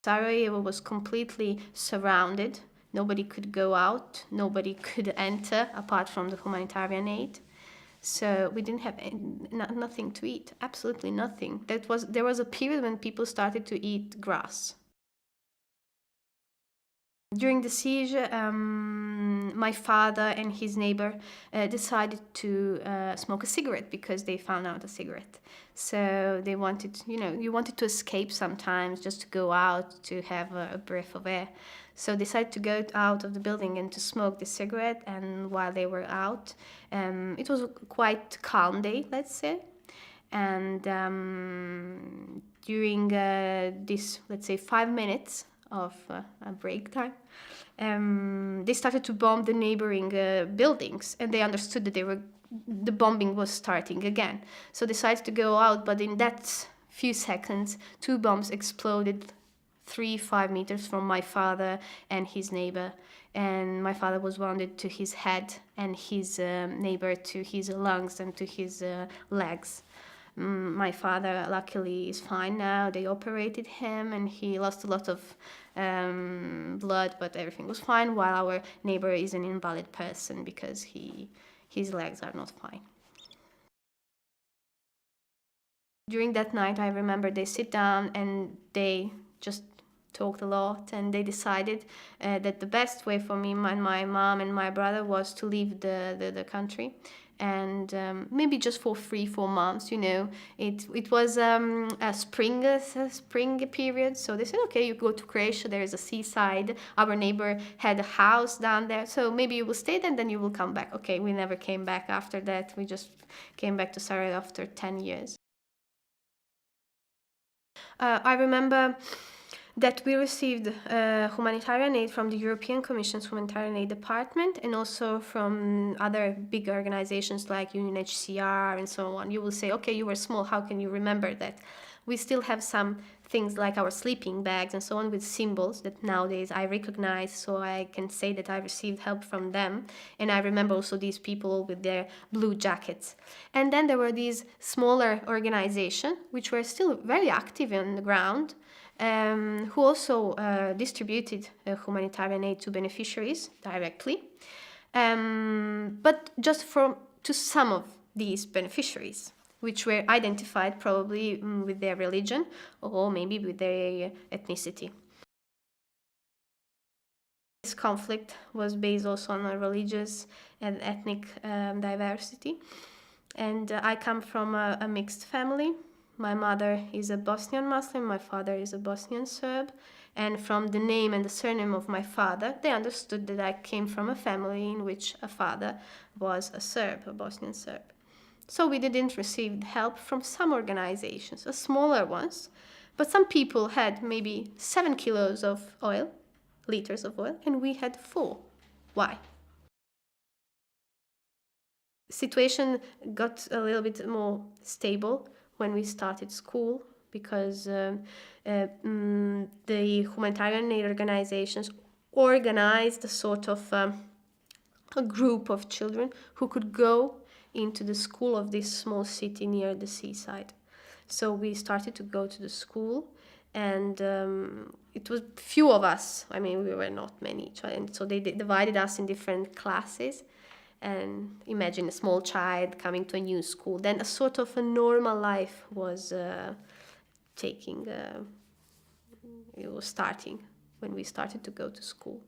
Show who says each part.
Speaker 1: Sarajevo was completely surrounded. Nobody could go out, nobody could enter apart from the humanitarian aid. So we didn't have nothing to eat, absolutely nothing. There was a period when people started to eat grass. During the siege, my father and his neighbor decided to smoke a cigarette because they found out a cigarette. So they wanted, you wanted to escape sometimes, just to go out, to have a breath of air. So they decided to go out of the building and to smoke the cigarette. And while they were out, it was a quite calm day, let's say. And during this, let's say, 5 minutes of a break time, they started to bomb the neighboring buildings, and they understood that the bombing was starting again. So they decided to go out, but in that few seconds, 2 bombs exploded 3-5 meters from my father and his neighbor. And my father was wounded to his head, and his neighbor to his lungs and to his legs. My father luckily is fine now. They operated him and he lost a lot of blood, but everything was fine, while our neighbor is an invalid person because his legs are not fine. During that night, I remember they sit down and they just talked a lot, and they decided that the best way for me and my mom and my brother was to leave the country. And maybe just for 3-4 months, it was a spring period. So they said, okay, you go to Croatia, there is a seaside. Our neighbor had a house down there, so maybe you will stay there and then you will come back. Okay, we never came back after that. We just came back to Sarajevo after 10 years. I remember that we received humanitarian aid from the European Commission's Humanitarian Aid Department, and also from other big organizations like UNHCR and so on. You will say, okay, you were small, how can you remember that? We still have some things like our sleeping bags and so on with symbols that nowadays I recognize, so I can say that I received help from them. And I remember also these people with their blue jackets. And then there were these smaller organizations which were still very active on the ground, who also distributed humanitarian aid to beneficiaries directly, but just to some of these beneficiaries, which were identified probably with their religion or maybe with their ethnicity. This conflict was based also on a religious and ethnic diversity. And I come from a mixed family. My mother is a Bosnian Muslim, my father is a Bosnian Serb. And from the name and the surname of my father, they understood that I came from a family in which a father was a Serb, a Bosnian Serb. So we didn't receive help from some organizations, smaller ones, but some people had maybe 7 kilos of oil, liters of oil, and we had 4. Why? Situation got a little bit more stable when we started school, because the humanitarian aid organizations organized a sort of a group of children who could go into the school of this small city near the seaside. So we started to go to the school, and it was few of us. I mean, we were not many, and so they divided us in different classes. And imagine a small child coming to a new school. Then a sort of a normal life was starting when we started to go to school.